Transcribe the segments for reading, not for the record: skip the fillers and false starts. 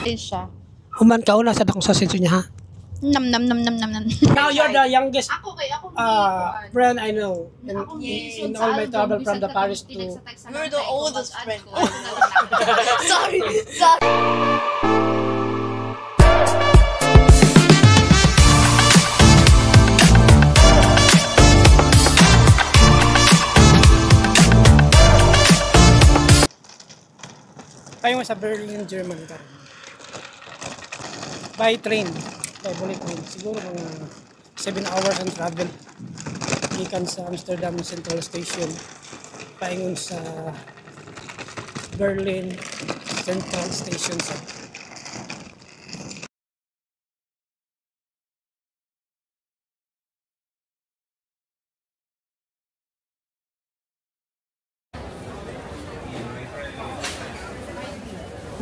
Din siya. Human ka una sa dakong sausage niya, ha? Nam nam nam nam nam nam. Now you're the youngest Ako friend I know in all my travel from the Paris to... You're the oldest friend. Sorry. Tayo sa Berlin, Germany. By train. By bullet train. Siguro mga 7 hours ang travel. Ikan sa Amsterdam Central Station. Paingon sa Berlin Central Station sa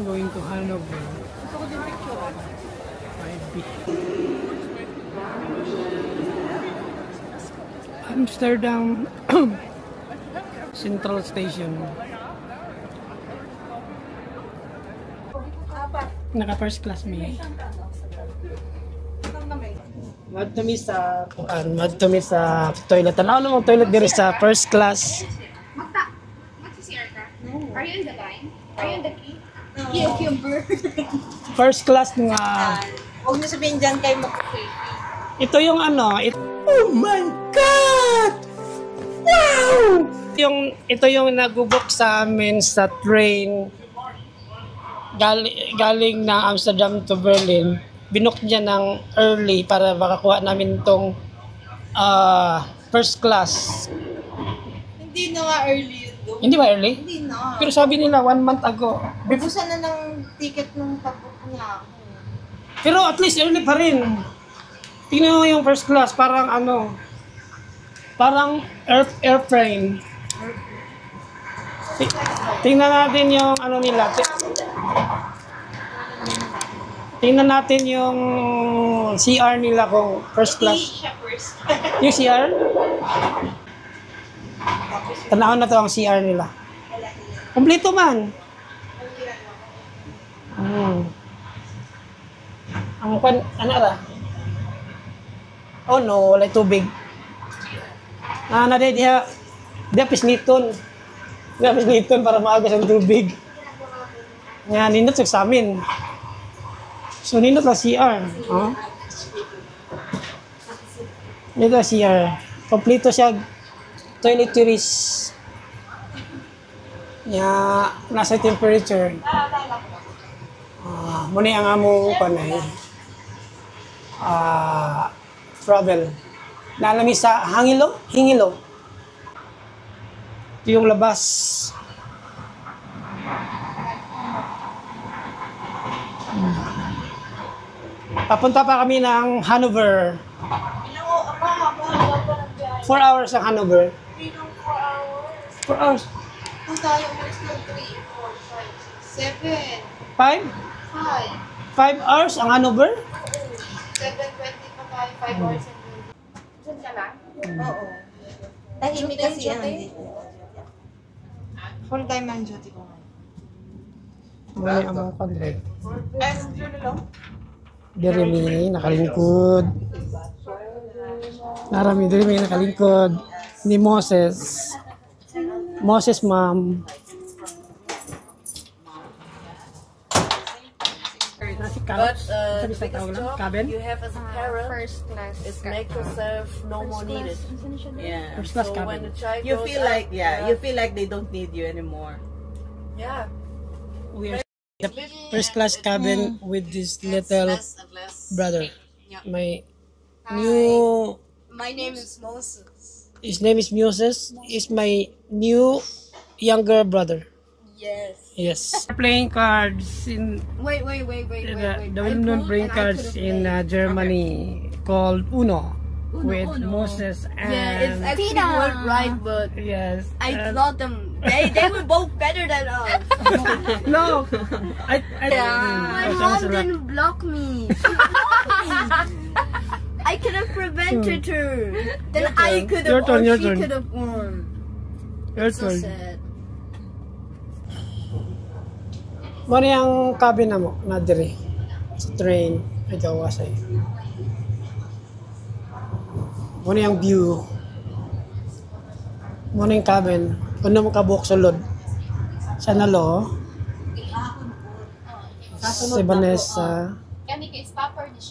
going to Hanover. Amsterdam Central Station. Naka first class mi. Madto mi sa toilet. Ano namang toilet diri sa first class? Mag-CR ka? No. Are you in the line? Are you in the key? No. Cucumber. First class nga. Huwag niyo sabihin dyan kayo mag-creepy. Ito yung ano, oh my God! Wow! Ito yung nagubok sa amin sa train galing na Amsterdam to Berlin. Binook niya ng early para makakuha namin tong first class. Hindi na nga early yun doon. Hindi ba early? Hindi na. Pero sabi nila 1 month ago. Bubusan na ng ticket nung pag-book niya. Pero at least early pa rin. Tingnan mo yung first class, parang ano, parang airplane. Tingnan natin yung ano nila. Tingnan natin yung CR nila kung first class. Yung CR? Tanahon na to ang CR nila. Kompleto man. Ang ano ra? Oh no, wala tubig. Na diya pisniton. Diya pisniton para maagas ang tubig. Nga nindot sa amin. So nindot lang CR. Oh. Nindot CR. Kompleto siya toiletries. Nya nasa temperature. Muna ang among panay. Travel. Nalami sa Hingilo. Ito yung labas. Papunta pa kami ng Hanover. 4 hours ang Hanover. 4 hours. Kung tayo umalis ng 3, 4, 5, 6, 7, 5 hours ang Hanover? 7:20 pa tayo, 5 hours and 20. Diyan ka lang? Oo. Tahimik kasi yan dito. Full time ang duty ko ngayon. May among kondre. Lang? Dirimi, nakalingkod. Narami, dirimi, nakalingkod. Ni Moses. Moses, ma'am. But cabin? you have as a parent, First class. it's make yourself no more needed. Yeah. First class So when cabin. the child You grows feel up, like, you feel like they don't need you anymore. yeah. We are the first class cabin with this little brother. My new... My name is Moses. His name is Moses. Is my new younger brother. Yes. Yes. Playing cards in Wait. the well-known playing cards in Germany called Uno with Moses and Yeah, it's actually weren't right, but yes. I thought them. They were both better than us. No. My mom didn't block me. I could have prevented her. Then I could Your have, turn, or your she turn. could have won. Your So turn. sad. Mo na yung cabin na mo, na diri. Sa train, ay gawa sa'yo. Mo na yung view. Mo na yung cabin. Kung mo kabuk sulod. Sa nalo, si Vanessa,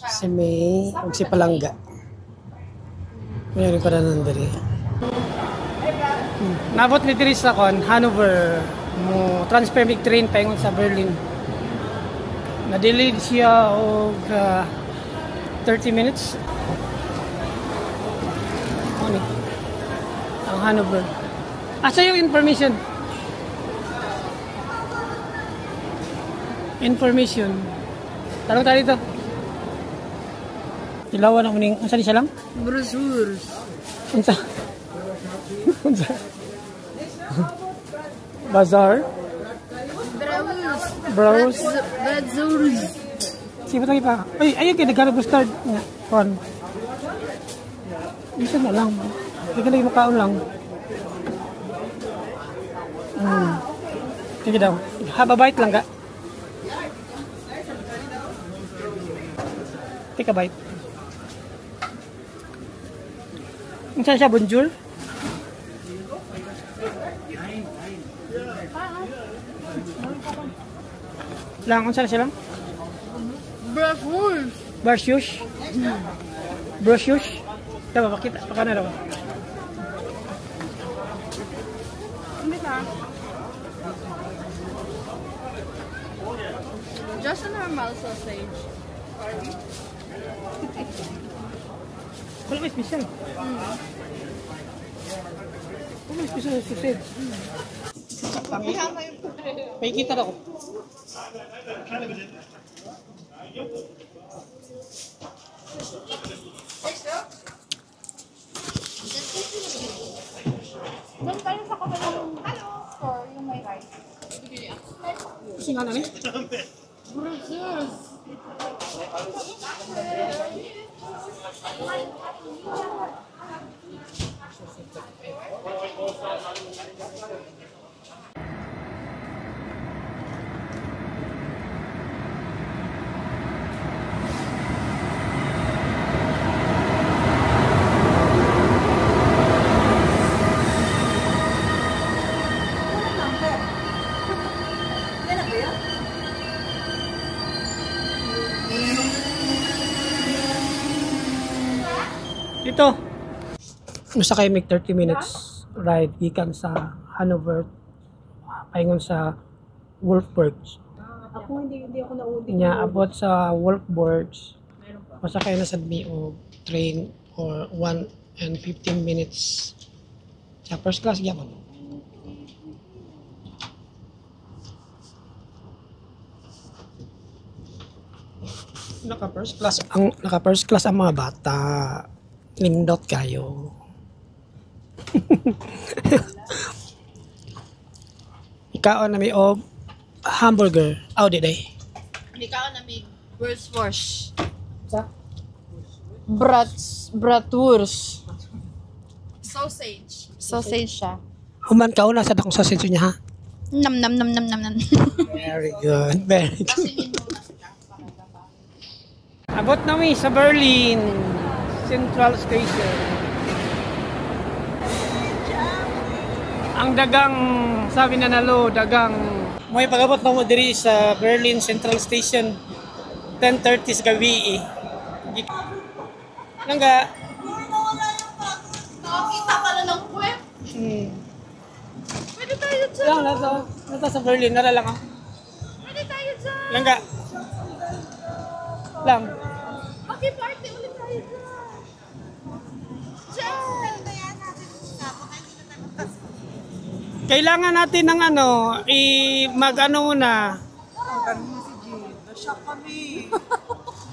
si May, ug si Palangga. Mayroon pa na nandari. Nabot ni diri sa kon Hanover mo transfer mig train paingon sa Berlin. Na-delayed siya og 30 minutes. Ano? Ang Hanover. Asa yung information? Information. Tanong tayo dito. Ilawan ako ning unsa di siya lang? Brosures. Unsa? Unsa? Bazaar? Browse? Brosures. Siapa lagi pa? Ay, ayun kayo naghanap ng start. Nga, kon. Isa na lang. Hindi ka lagi makaon lang. Sige daw. Hababait lang ka. Take a bite. Saan siya? Bonjour? Lang, saan siya lang? Brosures. Brosures? Brosures? Dapat pakita. Pakana daw. Just a normal sausage. Wala may special. Wala may special na sausage. May kita na ko. Doon tayo sa kabilang store, yung may rice. Kasi nga na ni. Dito. Nasa kayo may 30 minutes ride gikan sa Hanover paingon sa Wolfburg. Ako hindi ako naudi. Nya abot sa Wolfburg. Masakay na sad mi og train or 1 and 15 minutes. Sa first class gyapon. Naka first class ang mga bata. Nindot kayo. Ikaw na may og hamburger. Aw di day. Ikaw na may Bratwurst. Sa Bratwurst. Sausage. Sausage siya. human ka una sa dakong sausage niya ha. Nam nam nam nam nam nam. Very good. Very good. Abot na mi sa Berlin Central Station. Ang dagang sabi na nalo, dagang may pagabot na mo diri sa Berlin Central Station 10:30 sa gabi. Nangga Nakakita pala ng puwet. Pwede tayo dyan. lang nasa sa Berlin nara lang ah. Pwede tayo dyan. Langga. Lang. Maki-party ulit tayo dyan. Dyan. Kailangan natin ng ano, mag-ano na. Ganun mo si Jin. Na-shock kami.